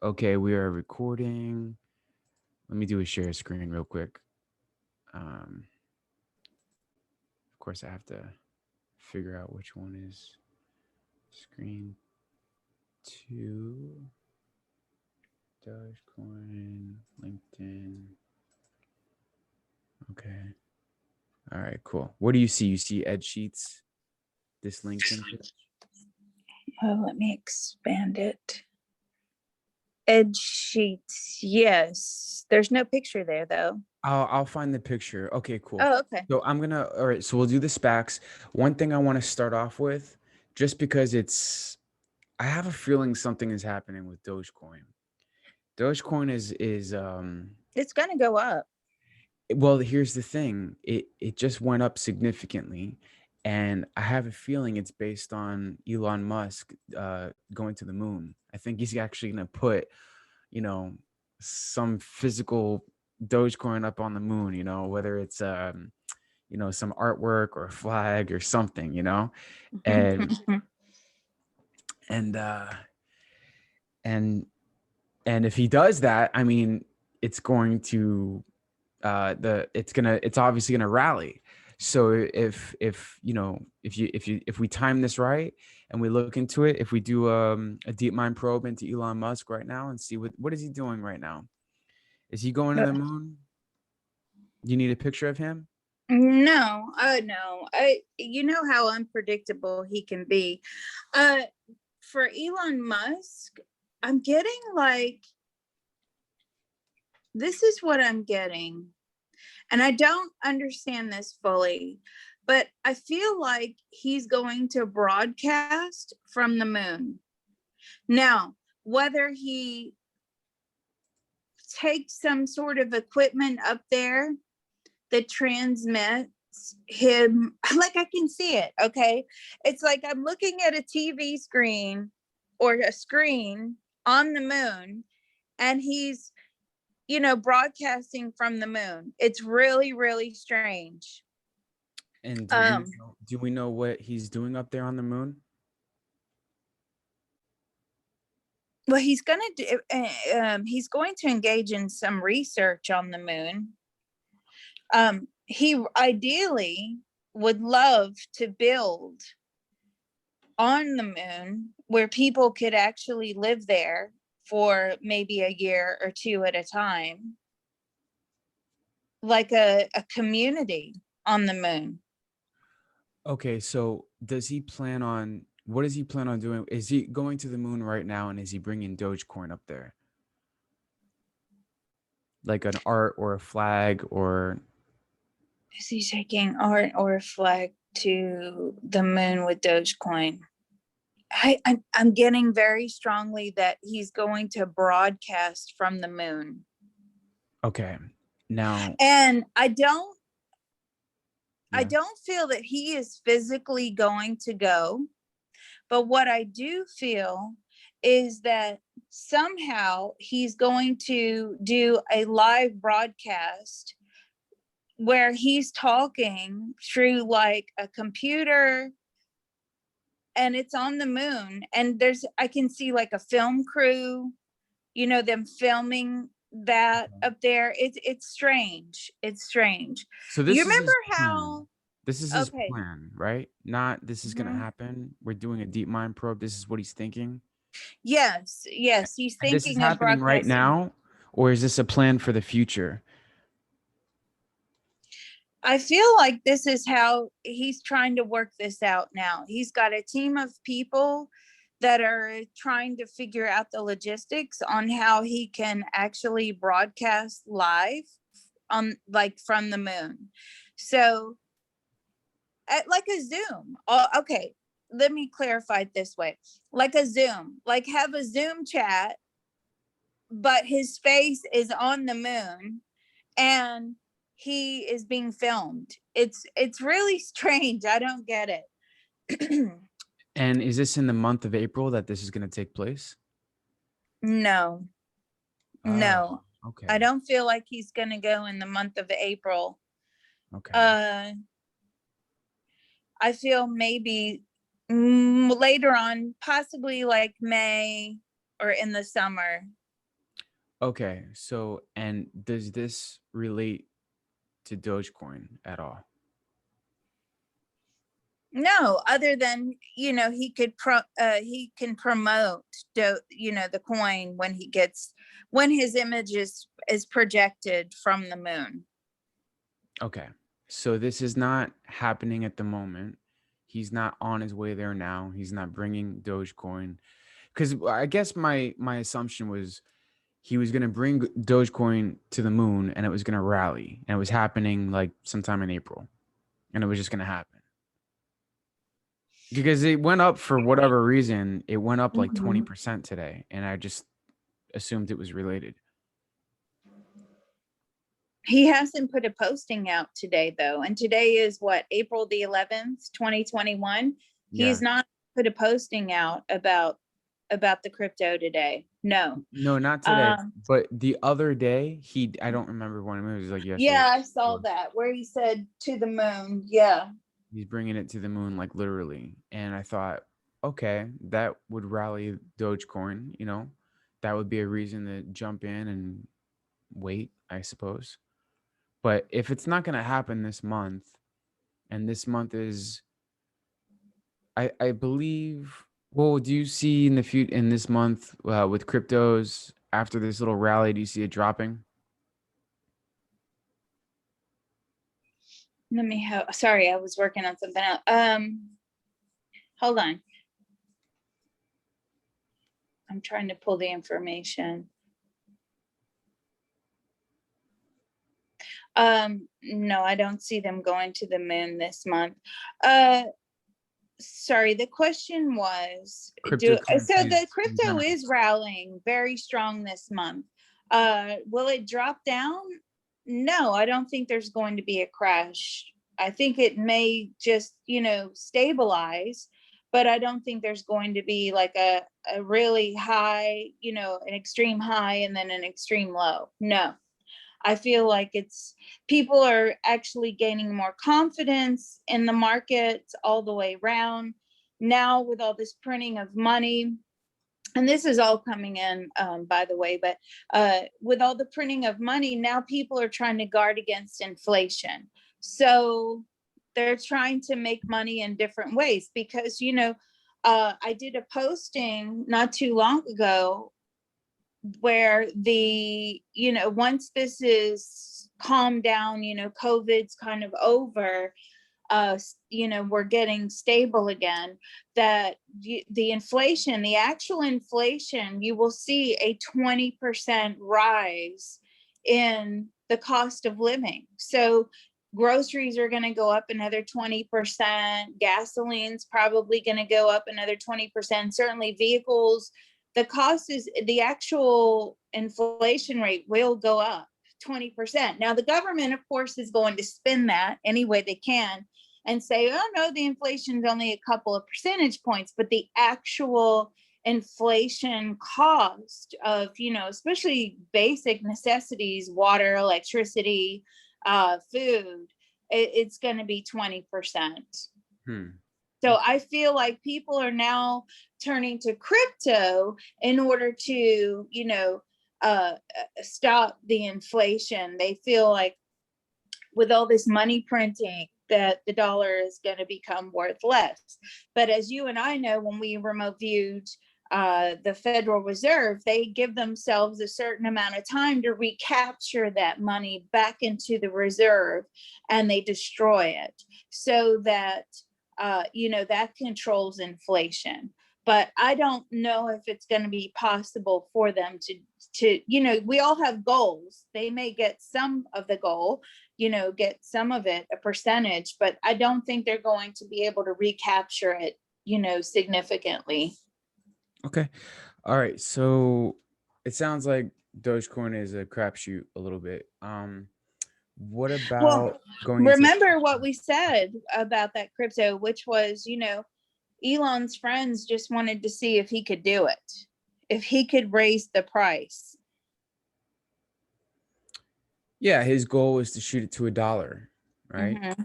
Okay, we are recording. Let me do a share screen real quick. Of course, I have to figure out which one is screen 2, Dogecoin, LinkedIn. Okay. All right, cool. What do you see? You see Ed Sheets, this LinkedIn page? Let me expand it. Ed Sheets. Yes. There's no picture there, though. I'll find the picture. Okay, cool. Oh, okay. So all right, so we'll do the SPACs. One thing I want to start off with, just because I have a feeling something is happening with Dogecoin. Dogecoin is It's going to go up. well, here's the thing. It just went up significantly, and I have a feeling it's based on Elon Musk going to the moon. I think he's actually going to put, some physical Dogecoin up on the moon, whether it's some artwork or a flag or something, and and and and if he does that, I mean, it's going to it's obviously gonna rally. So if we time this right and we look into it, if we do a deep mind probe into Elon Musk right now and see what is he doing right now? Is he going to the moon? You need a picture of him? No. No. You know how unpredictable he can be. For Elon Musk, I'm getting this is what I'm getting. And I don't understand this fully, but I feel like he's going to broadcast from the moon. Now, whether he takes some sort of equipment up there that transmits him, like I can see it, okay? It's like I'm looking at a TV screen or a screen on the moon, and he's broadcasting from the moon. It's really, really strange. And do we know what he's doing up there on the moon? Well, he's going to engage in some research on the moon. He ideally would love to build on the moon where people could actually live there for maybe a year or two at a time, like a community on the moon. Okay, so what does he plan on doing? Is he going to the moon right now, and is he bringing Dogecoin up there? Like an art or a flag, or is he taking art or a flag to the moon with Dogecoin? I'm getting very strongly that he's going to broadcast from the moon. Okay. Now, and I don't feel that he is physically going to go, but what I do feel is that somehow he's going to do a live broadcast where he's talking through like a computer, and it's on the moon, and I can see like a film crew, them filming that up there. It's strange. so You this is remember his how plan. This is his plan, right? Not this is gonna happen. We're doing a deep mind probe. This is what he's thinking. Yes, he's And this is thinking of happening right now, or is this a plan for the future? I feel like this is how he's trying to work this out now. He's got a team of people that are trying to figure out the logistics on how he can actually broadcast live on from the moon. So like a Zoom. Okay, let me clarify it this way. Like a Zoom, like have a Zoom chat, but his face is on the moon and he is being filmed. It's really strange. I don't get it. And is this in the month of April that this is going to take place? No. Okay. I don't feel like he's going to go in the month of April. Okay. I feel maybe later on, possibly like May or in the summer. Okay, so and does this relate to Dogecoin at all? No, other than, he can promote the coin when when his image is projected from the moon. Okay, so this is not happening at the moment. He's not on his way there now. He's not bringing Dogecoin, because I guess my assumption was he was going to bring Dogecoin to the moon and it was going to rally, and it was happening like sometime in April, and it was just going to happen because it went up for whatever reason. It went up like 20% today, and I just assumed it was related. He hasn't put a posting out today though, and today is what, April the 11th, 2021. Yeah. He's not put a posting out about the crypto today. No. No, not today, but the other day I don't remember when it was, like yesterday. Yeah, I saw that where he said to the moon. Yeah. He's bringing it to the moon, like literally. And I thought, okay, that would rally Dogecoin, that would be a reason to jump in and wait, I suppose. But if it's not going to happen this month, and this month is, I believe, well, do you see in the future, in this month, with cryptos, after this little rally, do you see it dropping? Sorry, I was working on something else. Hold on. I'm trying to pull the information. No, I don't see them going to the moon this month. Sorry, the question was, so the crypto is rallying very strong this month. Will it drop down? No, I don't think there's going to be a crash. I think it may just, stabilize, but I don't think there's going to be like a really high, an extreme high and then an extreme low. No. I feel like people are actually gaining more confidence in the markets all the way around now with all this printing of money. And this is all coming in, by the way, but with all the printing of money, now people are trying to guard against inflation. So they're trying to make money in different ways because, I did a posting not too long ago where once this is calmed down, COVID's kind of over, we're getting stable again, that the inflation, the actual inflation, you will see a 20% rise in the cost of living. So groceries are going to go up another 20%. Gasoline's probably going to go up another 20%. Certainly vehicles, the actual inflation rate will go up 20%. Now, the government, of course, is going to spin that any way they can and say, oh, no, the inflation is only a couple of percentage points, but the actual inflation cost of, especially basic necessities, water, electricity, food, it's going to be 20%. So I feel like people are now turning to crypto in order to, stop the inflation. They feel like with all this money printing that the dollar is going to become worth less. But as you and I know, when we remote viewed the Federal Reserve, they give themselves a certain amount of time to recapture that money back into the reserve, and they destroy it so that that controls inflation. But I don't know if it's going to be possible for them to, we all have goals. They may get some of the goal, get some of it, a percentage, but I don't think they're going to be able to recapture it, significantly. Okay. All right. So it sounds like Dogecoin is a crapshoot a little bit. What about going into— remember what we said about that crypto, which was, Elon's friends just wanted to see if he could do it, if he could raise the price. Yeah, his goal was to shoot it to $1, right? Mm-hmm.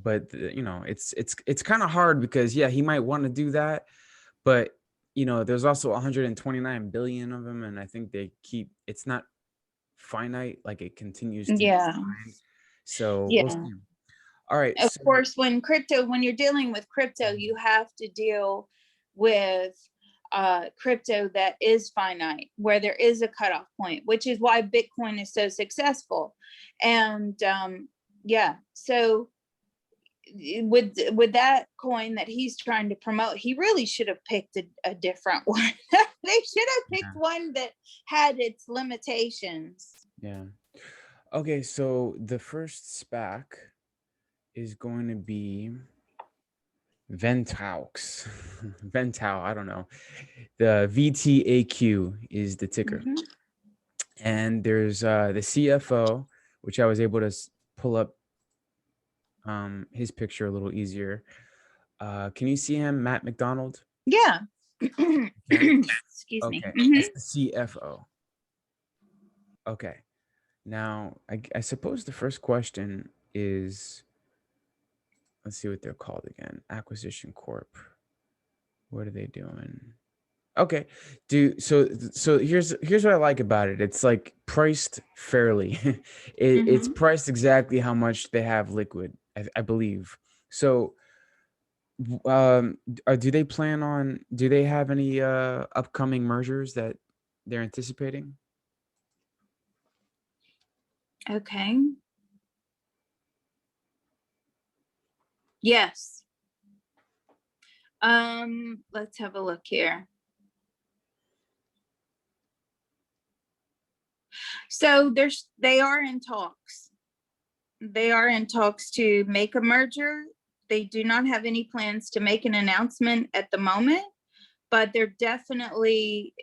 But it's kind of hard because he might want to do that, but there's also 129 billion of them, and I think it's not finite, like it continues to Yeah. grind. So we'll Yeah. see. All right. Of So course, when you're dealing with crypto, you have to deal with crypto that is finite, where there is a cutoff point, which is why Bitcoin is so successful. And yeah, so with that coin that he's trying to promote, he really should have picked a different one. They should have picked one that had its limitations. yeah. Okay, so the first SPAC is going to be Ventaux. Ventau, I don't know. The VTAQ is the ticker. Mhm. And there's the CFO, which I was able to pull up his picture a little easier. Can you see him, Matt McDonald? Yeah. Can? Excuse me. Okay, Mhm. that's the CFO. Okay. Now, I suppose the first question is, let's see what they're called again. Acquisition Corp. What are they doing? Okay. So here's what I like about it. It's like priced fairly. It's Mhm. priced exactly how much they have liquid, I believe. So do they plan on, do they have any upcoming mergers that they're anticipating? Okay. Yes. Let's have a look here. So they are in talks. They are in talks to make a merger. They do not have any plans to make an announcement at the moment, but they're definitely,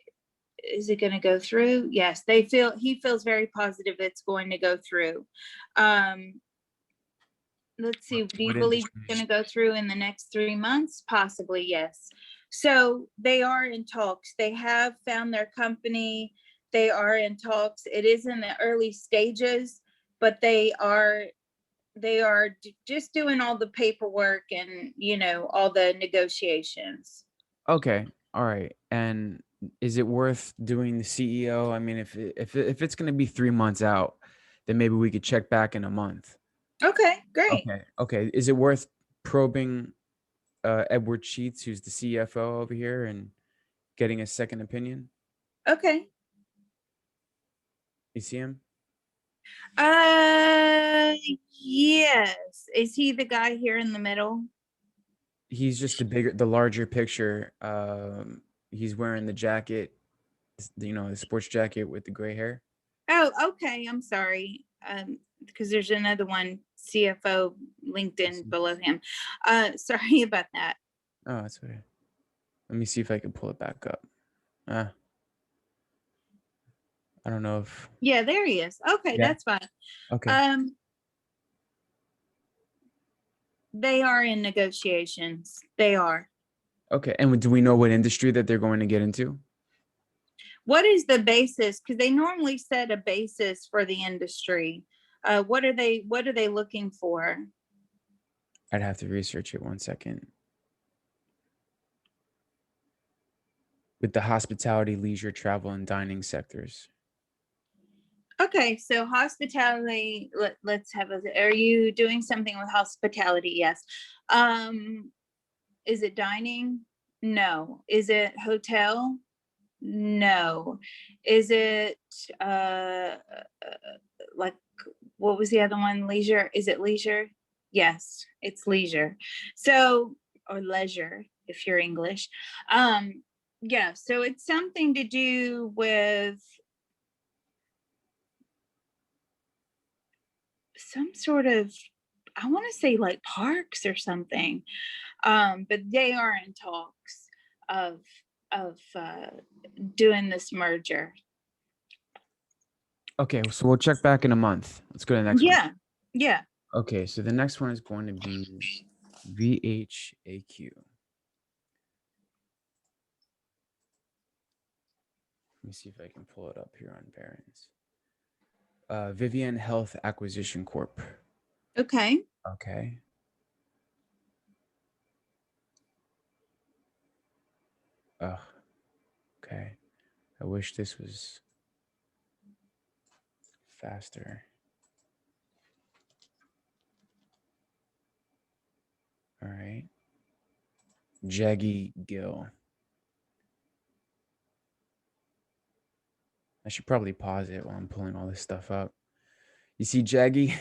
is it going to go through? Yes, he feels very positive it's going to go through. Let's see, do you What believe it's industries? going to go through in the next 3 months? Possibly, yes. So they are in talks. They have found their company. They are in talks. It is in the early stages, but they are just doing all the paperwork and all the negotiations. Okay. All right. And is it worth doing the CEO? I mean, if it's going to be 3 months out, then maybe we could check back in a month. Okay, great. Okay. Okay. Is it worth probing Edward Sheets, who's the CFO over here, and getting a second opinion? Okay. You see him? Uh, yes. Is he the guy here in the middle? He's just the larger picture. He's wearing the jacket, the sports jacket with the gray hair. Oh, okay. I'm sorry. Because there's another one, CFO LinkedIn below him. Sorry about that. Oh, that's okay. Let me see if I can pull it back up. I don't know if. Yeah, there he is. Okay, Yeah. that's fine. Okay. They are in negotiations. They are. Okay. And do we know what industry that they're going to get into? What is the basis? Because they normally set a basis for the industry. What are they looking for? I'd have to research it 1 second. With the hospitality, leisure, travel, and dining sectors. Okay, so hospitality, let's have are you doing something with hospitality? Yes. Is it dining? No. Is it hotel? No. Is it like, what was the other one? Leisure? Is it leisure? Yes, it's leisure. So, or leisure if you're English. Yeah, so it's something to do with some sort of, I want to say like parks or something. But they are in talks of doing this merger. Okay, so we'll check back in a month. Let's go to the next one. Yeah. Okay, so the next one is going to be VHAQ. Let me see if I can pull it up here on Barron's. Vivian Health Acquisition Corp. Okay. Okay. Okay. I wish this was. faster. All right. Jaggy Gill. I should probably pause it while I'm pulling all this stuff up. You see Jaggy?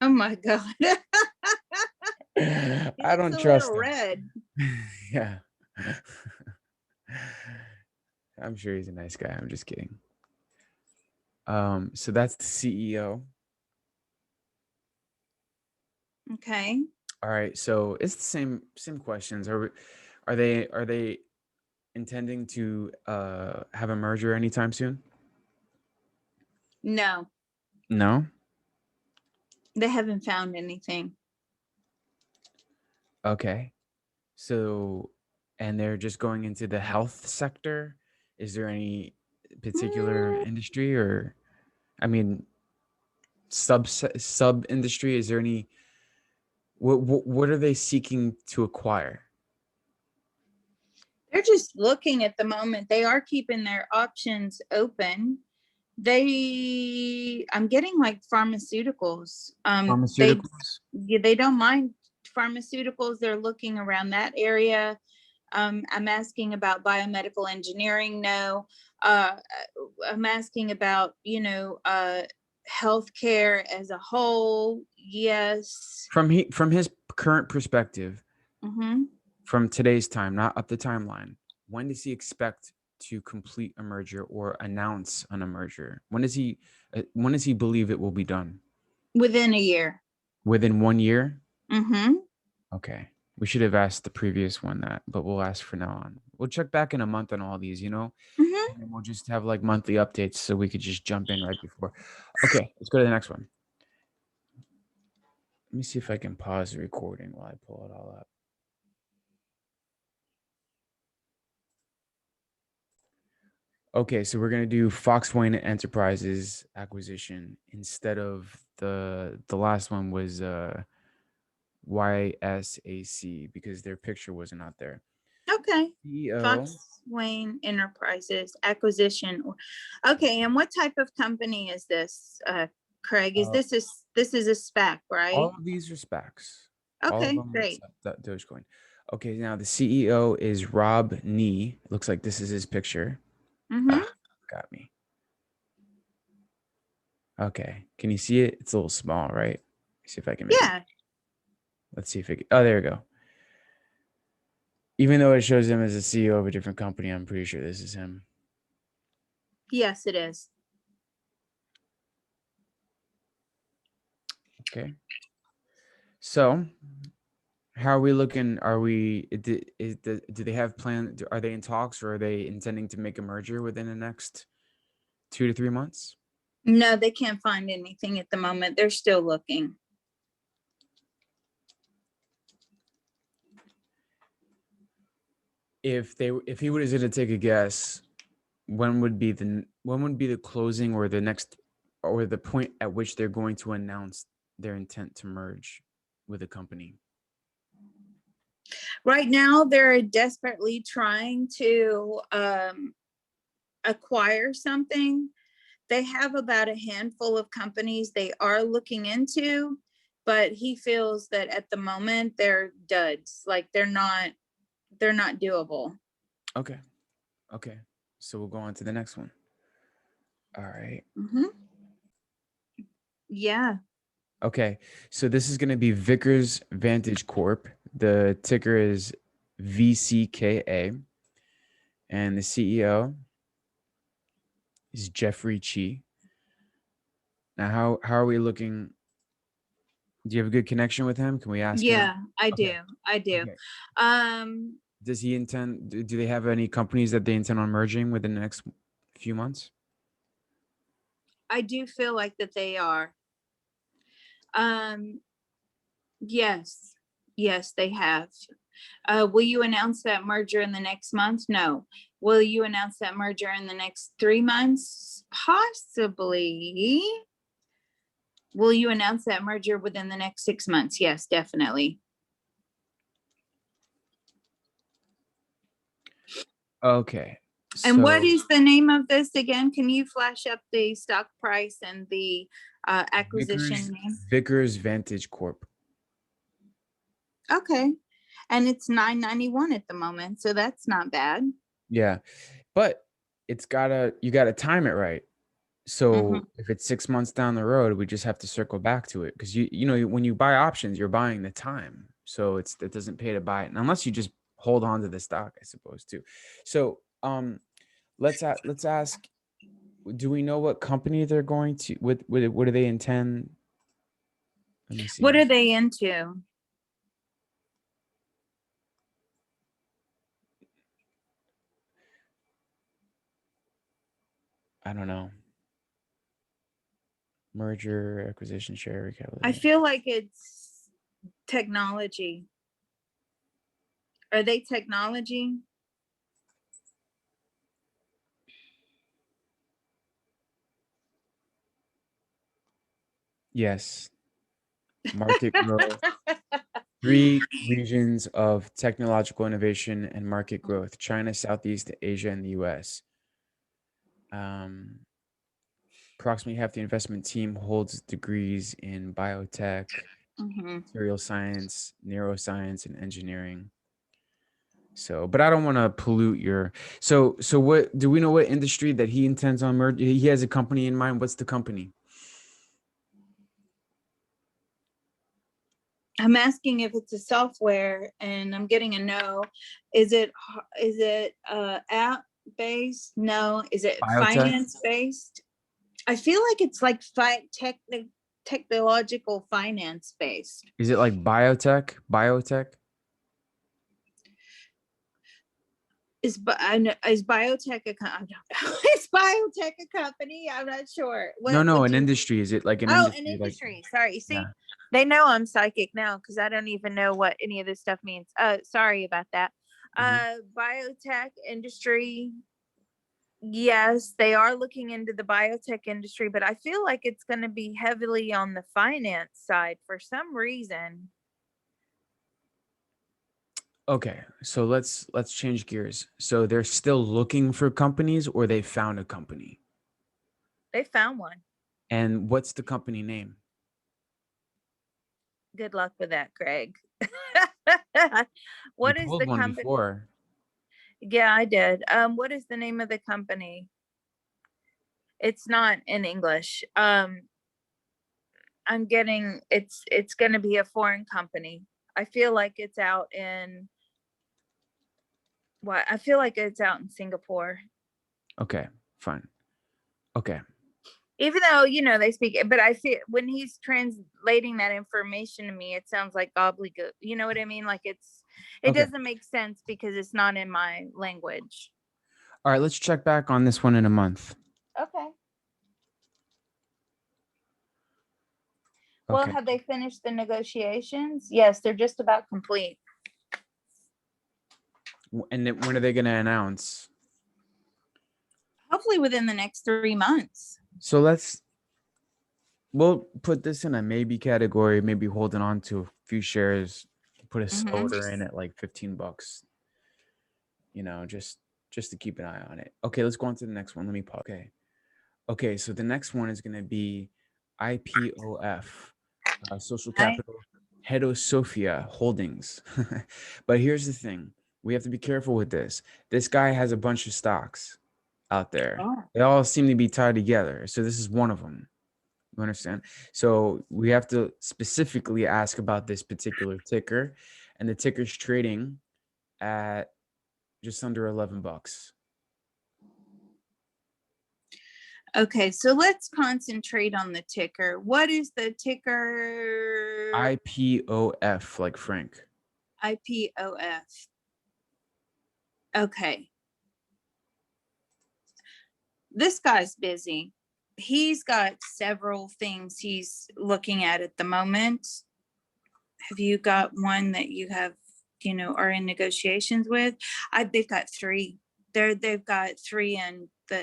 Oh my God. I don't a trust little him. red. Yeah. I'm sure he's a nice guy. I'm just kidding. So that's the CEO. Okay. All right. So it's the same questions. Are they intending to have a merger anytime soon? No, No. they haven't found anything. Okay. So, and they're just going into the health sector. Is there any particular industry, or, I mean, sub industry? Is there any? What are they seeking to acquire? They're just looking at the moment. They are keeping their options open. I'm getting like pharmaceuticals. Pharmaceuticals. They don't mind pharmaceuticals. They're looking around that area. I'm asking about biomedical engineering. No. I'm asking about, healthcare as a whole. Yes. From his current perspective, Mm-hmm. from today's time, not up the timeline, when does he expect to complete a merger or announce on a merger? When does he believe it will be done? Within a year. Within 1 year? Mm-hmm. Okay. We should have asked the previous one that, but we'll ask for now on. We'll check back in a month on all these, Mm-hmm. and then we'll just have like monthly updates so we could just jump in right before. Okay, let's go to the next one. Let me see if I can pause the recording while I pull it all up. Okay, so we're gonna do Fox Wayne Enterprises acquisition instead of the last one was YSAC because their picture wasn't out there. Okay. CEO. Fox Wayne Enterprises acquisition. Okay, and what type of company is this, Craig? This is a SPAC, right? All of these are SPACs. All of Okay, them great. except Dogecoin. Okay, now the CEO is Rob Nee. Looks like this is his picture. Mm-hmm. Got me. Okay, can you see it? It's a little small, right? See if I can make it. Let's see if it. Oh, there we go. Even though it shows him as a CEO of a different company, I'm pretty sure this is him. Yes, it is. Okay. So, how are we looking? Are we? Do they have plan? Are they in talks, or are they intending to make a merger within the next 2 to 3 months? No, they can't find anything at the moment. They're still looking. If he was going to take a guess, when would be the closing or the next or the point at which they're going to announce their intent to merge with a company? Right now, they're desperately trying to acquire something. They have about a handful of companies they are looking into, but he feels that at the moment they're duds. Like they're not doable. Okay. So we'll go on to the next one. All right. Mm-hmm. Yeah. Okay. So this is going to be Vickers Vantage Corp. The ticker is VCKA. And the CEO is Jeffrey Chi. Now, how are we looking? Do you have a good connection with him? Can we ask him? Yeah, I do. I do. Okay. Does he intend? Do they have any companies that they intend on merging within the next few months? I do feel like that they are. Yes. Yes, they have. Will you announce that merger in the next month? No. Will you announce that merger in the next 3 months? Possibly. Will you announce that merger within the next 6 months? Yes, definitely. Okay. And what So is the name of this again? Can you flash up the stock price and the acquisition name? Vickers Vantage Corp. Okay. And it's $9.91 at the moment, so that's not bad. Yeah, but you gotta time it right. So if it's 6 months down the road, we just have to circle back to it, because you know, when you buy options, you're buying the time. So it doesn't pay to buy it, and unless you just hold on to the stock, I suppose, too. So let's ask, do we know what company they're going to, what do they intend? Let me see. What are they into? I don't know. Merger, acquisition, share capital. I feel like it's technology. Are they technology? Yes. Market growth. 3 regions of technological innovation and market growth: China, Southeast Asia, and the US. Approximately half the investment team holds degrees in biotech, material science, neuroscience, and engineering. So, but I don't want to pollute your. So what do we know? What industry that he intends on merge? He has a company in mind. What's the company? I'm asking if it's a software, and I'm getting a no. Is it app based? No. Is it Biotech? finance based? I feel like it's like technological finance based. Is it like biotech? Biotech? Is biotech a I don't know. Is biotech a company? I'm not sure. No, an industry. Is it like an industry? An industry. Sorry. See, Yeah. they know I'm psychic now because I don't even know what any of this stuff means. Sorry about that. Biotech industry. Yes, they are looking into the biotech industry, but I feel like it's going to be heavily on the finance side for some reason. Okay, so let's change gears. So they're still looking for companies, or they found a company? They found one. And what's the company name? Good luck with that, Craig. What You is told the one company? before. Yeah, I did. What is the name of the company? It's not in English. I'm getting it's going to be a foreign company. I feel like it's out in I feel like it's out in Singapore. Okay, fine. Okay. Even though, you know, they speak it, but I feel when he's translating that information to me, it sounds like gobbledygook. You know what I mean? Like it Okay. doesn't make sense because it's not in my language. All right, let's check back on this one in a month. Okay. Well, Okay. have they finished the negotiations? Yes, they're just about complete. And then when are they going to announce? Hopefully within the next 3 months. So we'll put this in a maybe category, maybe holding on to a few shares, put a soda in at like $15, you know, just to keep an eye on it. Okay, let's go on to the next one. Let me pause. Okay, so the next one is going to be IPOF, Social Capital Hedosophia Holdings. But here's the thing. We have to be careful with this. This guy has a bunch of stocks out there. Oh. They all seem to be tied together. So this is one of them. You understand? So we have to specifically ask about this particular ticker, and the ticker's trading at just under $11. Okay, so let's concentrate on the ticker. What is the ticker? IPOF, like Frank. IPOF. Okay. This guy's busy. He's got several things he's looking at the moment. Have you got one that you have, you know, are in negotiations with? They've got 3. They've got 3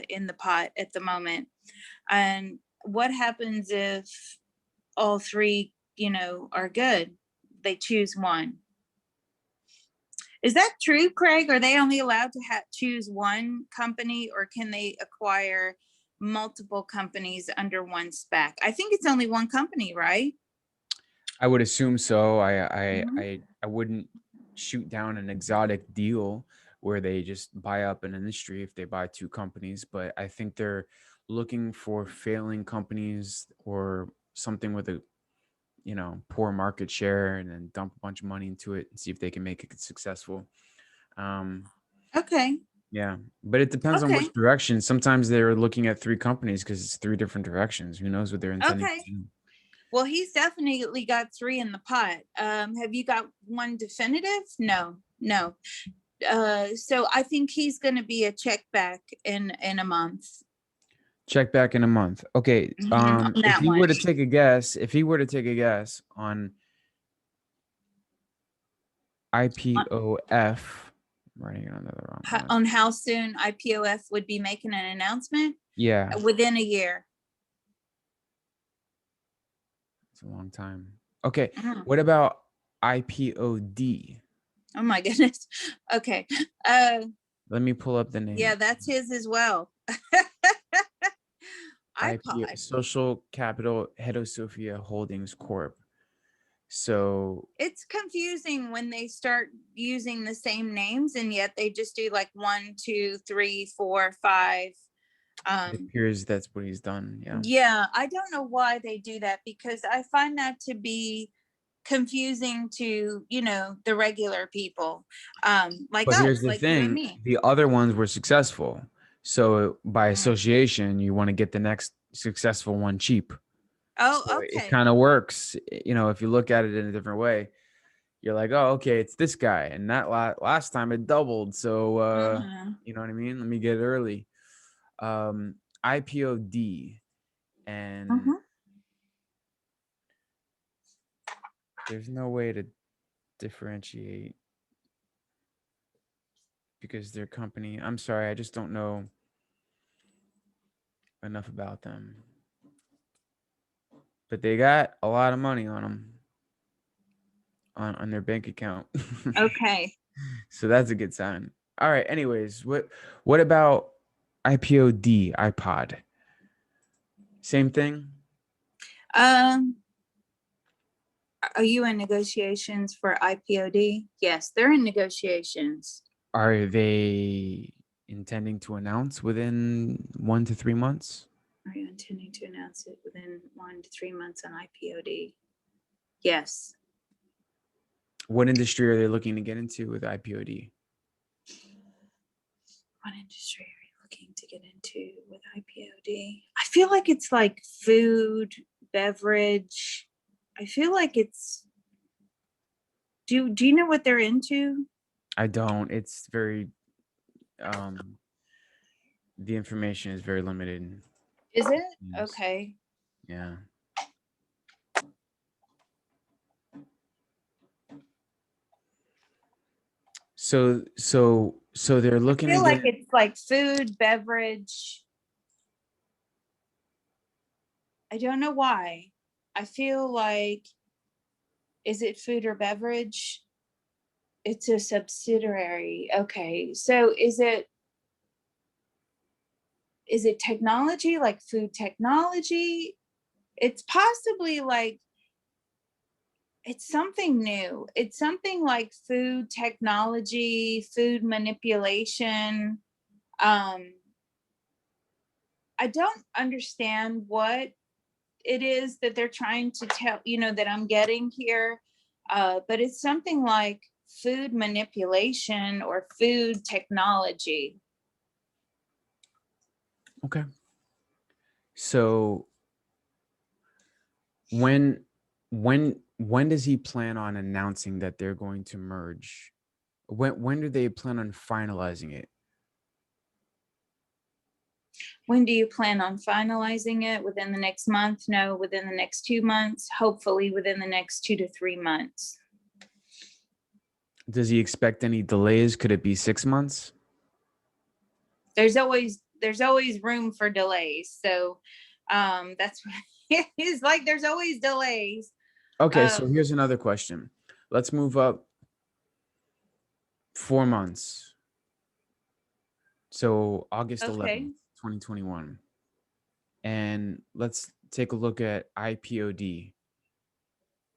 in the pot at the moment. And what happens if all 3, you know, are good? They choose one. Is that true, Craig? Are they only allowed to choose one company, or can they acquire multiple companies under one SPAC? I think it's only one company, right? I would assume so. Mhm. I wouldn't shoot down an exotic deal where they just buy up an industry if they buy two companies, but I think they're looking for failing companies or something with a, you know, poor market share, and then dump a bunch of money into it and see if they can make it successful. Um, Okay. yeah, but it depends on Okay. which direction. Sometimes they're looking at three companies because it's three different directions. Who knows what they're intending Okay. to do? Well, he's definitely got three in the pot. Have you got one definitive? No, no. So I think he's going to be a check back in a month. Check back in a month. Okay. On If that he were one. to take a guess, if he were to take a guess on IPOF, I'm writing it under the wrong one. On how soon IPOF would be making an announcement? Yeah, Within a year. it's a long time. Okay. Mm. What about IPOD? Oh my goodness. Okay. Let me pull up the name. Yeah, that's his as well. iPod. Social Capital Hedosophia Holdings Corp. So It's confusing when they start using the same names, and yet they just do like 1, 2, 3, 4, 5. it appears that's what he's done. Yeah. Yeah, I don't know why they do that, because I find that to be confusing to, the regular people, like But here's us, the like you and thing, me. the other ones were successful. So by association, you want to get the next successful one cheap. Oh, So it okay. kind of works, if you look at it in a different way. You're like, oh, okay, it's this guy, and that last time it doubled. So you know what I mean? Let me get it early. IPOD, and there's no way to differentiate because their company. I'm sorry, I just don't know enough about them. But they got a lot of money on them on their bank account. Okay. So that's a good sign. All right. Anyways, what about IPOD, iPod? Same thing. Um, are you in negotiations for IPOD? Yes, they're in negotiations. Are they intending to announce within 1 to 3 months? Are you intending to announce it within 1 to 3 months on IPOD? Yes. What industry are they looking to get into with IPOD? What industry are you looking to get into with IPOD? I feel like it's like food, beverage. I feel like it's. Do you know what they're into? I don't. It's very the information is very limited. Is it? Yes. Okay. Yeah. So they're I looking to feel like get. it's like food, beverage. I don't know why. I feel like, is it food or beverage? It's a subsidiary. Okay. So is it technology, like food technology? It's possibly like, it's something new. It's something like food technology, food manipulation. I don't understand what it is that they're trying to tell, that I'm getting here. But it's something like food manipulation or food technology. Okay. So when does he plan on announcing that they're going to merge? When do they plan on finalizing it? When do you plan on finalizing it? Within the next month? No, within the next 2 months, hopefully within the next 2 to 3 months. Does he expect any delays? Could it be 6 months? There's always room for delays. So that's it's like there's always delays. Okay, so here's another question. Let's move up 4 months. So August 11th, Okay. 2021. And let's take a look at IPOD.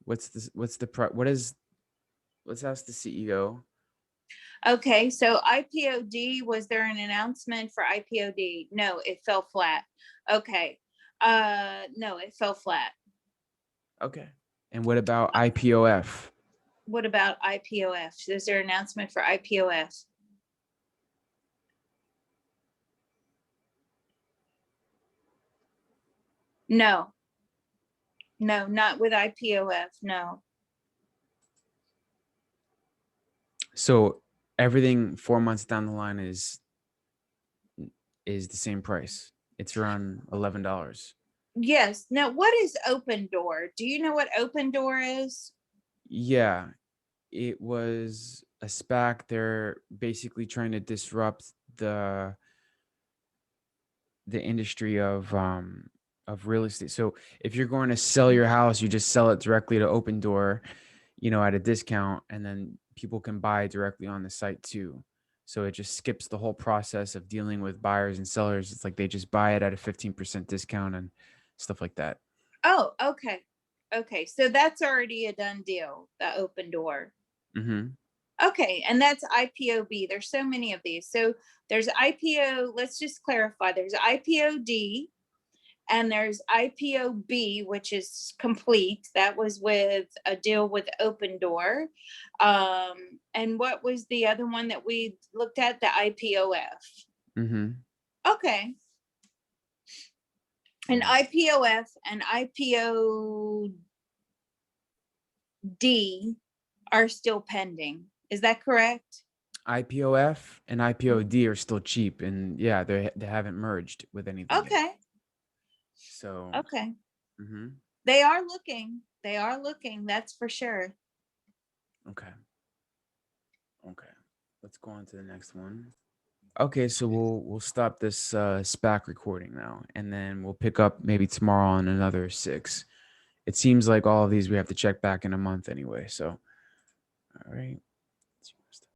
What's this? Let's ask the CEO. Okay, so IPOD, was there an announcement for IPOD? No, it fell flat. Okay. No, it fell flat. Okay. And what about IPOF? What about IPOF? Is there an announcement for IPOF? No. No, not with IPOF. No. So everything 4 months down the line is the same price. It's around $11. Yes. Now, what is Open Door? Do you know what Open Door is? Yeah, it was a SPAC. They're basically trying to disrupt the industry of real estate. So if you're going to sell your house, you just sell it directly to Open Door, at a discount, and then people can buy directly on the site too. So it just skips the whole process of dealing with buyers and sellers. It's like they just buy it at a 15% discount and stuff like that. Oh, okay. Okay. So that's already a done deal, the Open Door. Mm-hmm. Okay. And that's IPOB. There's so many of these. So there's IPO. Let's just clarify. There's IPOD and there's IPOB, which is complete. That was with a deal with Open Door. And what was the other one that we looked at? The IPOF. Mm-hmm. Okay. And IPOF and IPOD are still pending. Is that correct? IPOF and IPOD are still cheap, and yeah, they haven't merged with anything yet. Okay. So Okay. mm-hmm. They are looking. They are looking. That's for sure. Okay. Let's go on to the next one. Okay, so we'll stop this SPAC recording now, and then we'll pick up maybe tomorrow on another 6. It seems like all of these we have to check back in a month anyway. So, all right.